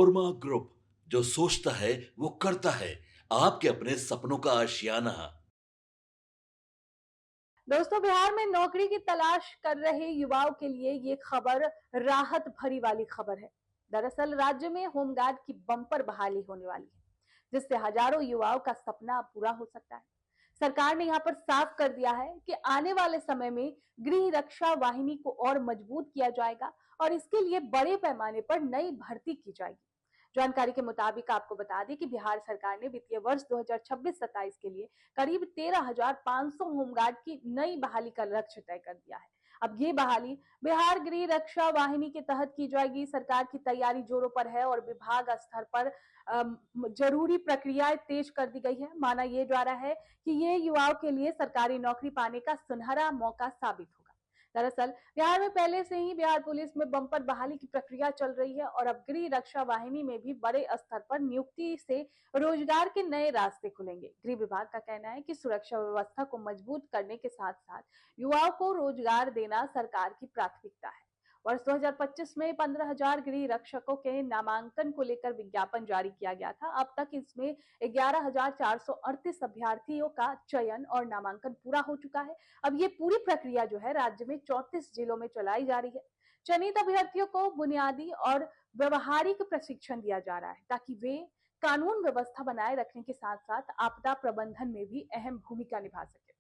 Panorama group, जो सोचता है वो करता है। आपके अपने सपनों का आशियाना। दोस्तों, बिहार में नौकरी की तलाश कर रहे युवाओं के लिए ये खबर राहत भरी वाली खबर है। दरअसल राज्य में होमगार्ड की बम्पर बहाली होने वाली है, जिससे हजारों युवाओं का सपना पूरा हो सकता है। सरकार ने यहाँ पर साफ कर दिया है कि आने वाले समय में गृह रक्षा वाहिनी को और मजबूत किया जाएगा और इसके लिए बड़े पैमाने पर नई भर्ती की जाएगी। जानकारी के मुताबिक आपको बता दें कि बिहार सरकार ने वित्तीय वर्ष 2026-27 के लिए करीब 13,500 होमगार्ड की नई बहाली का लक्ष्य तय कर दिया है। अब ये बहाली बिहार गृह रक्षा वाहिनी के तहत की जाएगी। सरकार की तैयारी जोरों पर है और विभाग स्तर पर जरूरी प्रक्रियाएं तेज कर दी गई है। माना यह जा रहा है कि ये युवाओं के लिए सरकारी नौकरी पाने का सुनहरा मौका साबित होगा। दरअसल बिहार में पहले से ही बिहार पुलिस में बम्पर बहाली की प्रक्रिया चल रही है और अब गृह रक्षा वाहिनी में भी बड़े स्तर पर नियुक्ति से रोजगार के नए रास्ते खुलेंगे। गृह विभाग का कहना है कि सुरक्षा व्यवस्था को मजबूत करने के साथ साथ युवाओं को रोजगार देना सरकार की प्राथमिकता है। वर्ष 2025 में 15,000 गृह रक्षकों के नामांकन को लेकर विज्ञापन जारी किया गया था। अब तक इसमें 11,438 अभ्यर्थियों का चयन और नामांकन पूरा हो चुका है। अब ये पूरी प्रक्रिया जो है राज्य में 34 जिलों में चलाई जा रही है। चयनित अभ्यर्थियों को बुनियादी और व्यवहारिक प्रशिक्षण दिया जा रहा है ताकि वे कानून व्यवस्था बनाए रखने के साथ साथ आपदा प्रबंधन में भी अहम भूमिका निभा सके।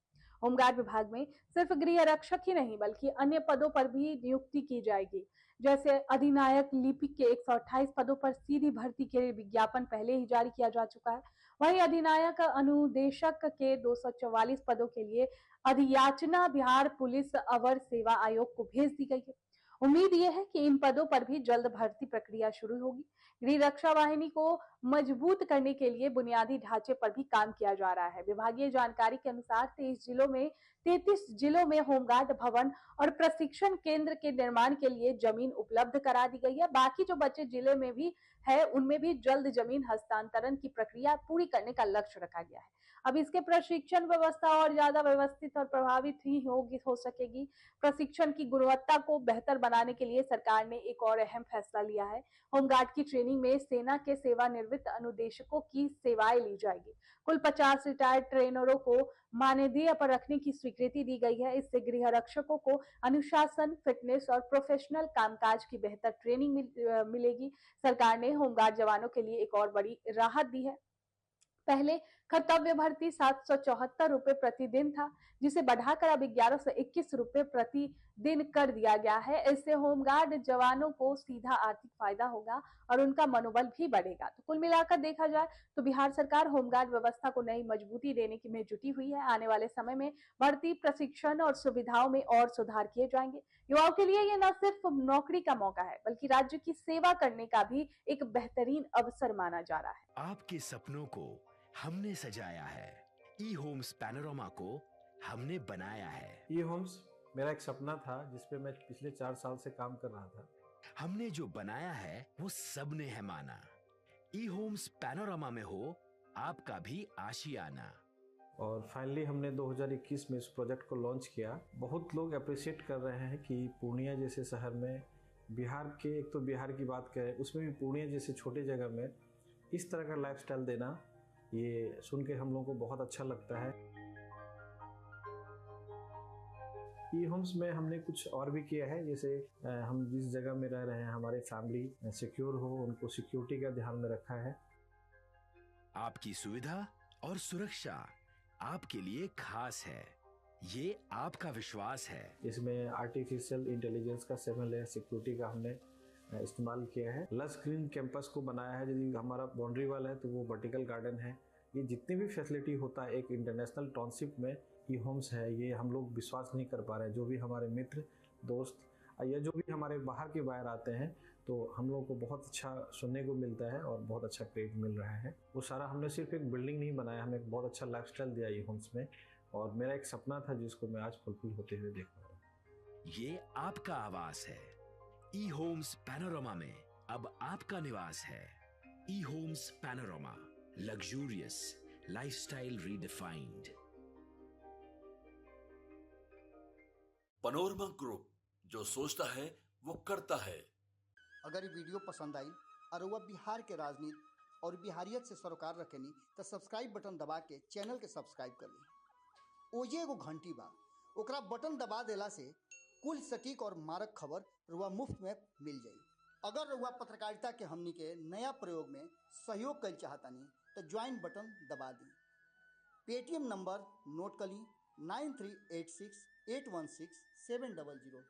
होमगार्ड विभाग में सिर्फ गृह रक्षक ही नहीं बल्कि अन्य पदों पर भी नियुक्ति की जाएगी। जैसे अधिनायक लिपिक के 128 पदों पर सीधी भर्ती के लिए विज्ञापन पहले ही जारी किया जा चुका है। वहीं अधिनायक अनुदेशक के 244 पदों के लिए अधियाचना बिहार पुलिस अवर सेवा आयोग को भेज दी गई है। उम्मीद यह है कि इन पदों पर भी जल्द भर्ती प्रक्रिया शुरू होगी। गृह रक्षा वाहिनी को मजबूत करने के लिए बुनियादी ढांचे पर भी काम किया जा रहा है। विभागीय जानकारी के अनुसार 33 जिलों में होमगार्ड भवन और प्रशिक्षण केंद्र के निर्माण के लिए जमीन उपलब्ध करा दी गई है। बाकी जो बचे जिले में भी है उनमें भी जल्द जमीन हस्तांतरण की प्रक्रिया पूरी करने का लक्ष्य रखा गया है। अब इसके प्रशिक्षण व्यवस्था और ज्यादा व्यवस्थित और प्रभावित ही हो सकेगी। प्रशिक्षण की गुणवत्ता को बेहतर बनाने के लिए सरकार ने एक और अहम फैसला लिया है। होमगार्ड की ट्रेनिंग में सेना के सेवानिवृत्त अनुदेशकों की सेवाएं ली जाएगी। कुल 50 रिटायर्ड ट्रेनरों को मानदेय पर रखने की स्वीकृति दी गई है। इससे गृह रक्षकों को अनुशासन, फिटनेस और प्रोफेशनल कामकाज की बेहतर ट्रेनिंग मिलेगी। सरकार ने होमगार्ड जवानों के लिए एक और बड़ी राहत दी है। पहले कर्तव्य भर्ती 774 रुपए प्रतिदिन था, जिसे बढ़ाकर अब 1121 रुपए प्रतिदिन कर दिया गया है। इससे होमगार्ड जवानों को सीधा आर्थिक फायदा होगा और उनका मनोबल भी बढ़ेगा। तो कुल मिलाकर देखा जाए तो बिहार सरकार होमगार्ड व्यवस्था को नई मजबूती देने की में जुटी हुई है। आने वाले समय में भर्ती, प्रशिक्षण और सुविधाओं में और सुधार किए जाएंगे। युवाओं के लिए ये न सिर्फ नौकरी का मौका है बल्कि राज्य की सेवा करने का भी एक बेहतरीन अवसर माना जा रहा है। आपके सपनों को हमने सजाया है, ई होम्स पैनोरमा को हमने बनाया है। ई होम्स मेरा एक सपना था जिसपे मैं पिछले 4 साल से काम कर रहा था। हमने जो बनाया है वो सबने है माना। ई होम्स पैनोरमा में हो आपका भी आशियाना। और फाइनली हमने 2021 में इस प्रोजेक्ट को लॉन्च किया। बहुत लोग अप्रिशिएट कर रहे हैं कि पूर्णिया जैसे शहर में, बिहार के, एक तो बिहार की बात करें उसमें भी पूर्णिया जैसे छोटे जगह में इस तरह का लाइफस्टाइल देना, ये सुन के हम लोगों को बहुत अच्छा लगता है। ई होम्स में हमने कुछ और भी किया है, जैसे हम जिस जगह में रह रहे हैं हमारे फैमिली सिक्योर हो, उनको सिक्योरिटी का ध्यान में रखा है। आपकी सुविधा और सुरक्षा आपके लिए खास है, ये आपका विश्वास है। इसमें आर्टिफिशियल इंटेलिजेंस का 7 लेयर सिक्योरिटी का हमने इस्तेमाल किया है। लस ग्रीन कैंपस को बनाया है। यदि हमारा बाउंड्री वाल है तो वो वर्टिकल गार्डन है। ये जितनी भी फैसिलिटी होता है एक इंटरनेशनल टाउनशिप में ई होम्स है, ये हम लोग विश्वास नहीं कर पा रहे हैं। जो भी हमारे मित्र, दोस्त या जो भी हमारे बाहर के बाहर आते हैं तो हम लोगों को बहुत अच्छा सुनने को मिलता है और बहुत अच्छा क्रेडिट मिल रहा है। वो सारा हमने सिर्फ एक बिल्डिंग नहीं बनाया, हमें एक बहुत अच्छा लाइफस्टाइल दिया ई होम्स में, और मेरा एक सपना था जिसको मैं आज फुलफिल होते हुए देख रहा हूँ। ये आपका आवास है। ई होम्स पैनोरमा में अब आपका निवास है। E homes Panorama, luxurious lifestyle redefined. Panorama group, जो सोचता है वो करता है। अगर ये वीडियो पसंद आई, और वह बिहार के राजनीति और बिहारियत से सरोकार रखेनी तो सब्सक्राइब बटन दबा के चैनल के सब्सक्राइब कर ली। ओजे एगो घंटी बा, ओकरा बटन दबा देला से कुल सटीक और मारक खबर रुआ मुफ्त में मिल जाई। अगर रुआ पत्रकारिता के हमनी के नया प्रयोग में सहयोग कर चाहतानी तो ज्वाइन बटन दबा दी। पेटीएम नंबर नोट कर ली 9386816700।